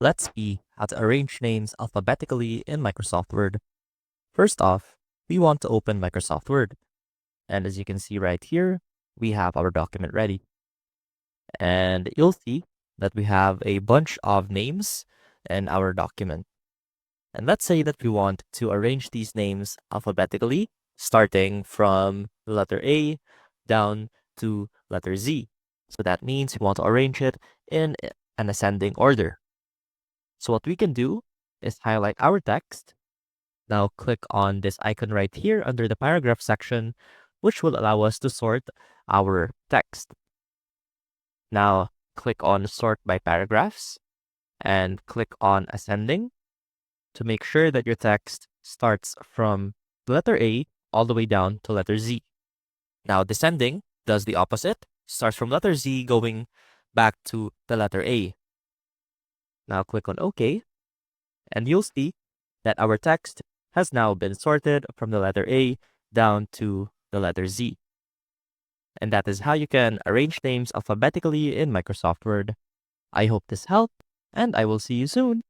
Let's see how to arrange names alphabetically in Microsoft Word. First off, we want to open Microsoft Word. And as you can see right here, we have our document ready. And you'll see that we have a bunch of names in our document. And let's say that we want to arrange these names alphabetically, starting from the letter A down to letter Z. So that means we want to arrange it in an ascending order. So what we can do is highlight our text. Now click on this icon right here under the paragraph section, which will allow us to sort our text. Now click on sort by paragraphs and click on ascending to make sure that your text starts from the letter A all the way down to letter Z. Now descending does the opposite, starts from letter Z going back to the letter A. Now click on OK, and you'll see that our text has now been sorted from the letter A down to the letter Z. And that is how you can arrange names alphabetically in Microsoft Word. I hope this helped, and I will see you soon.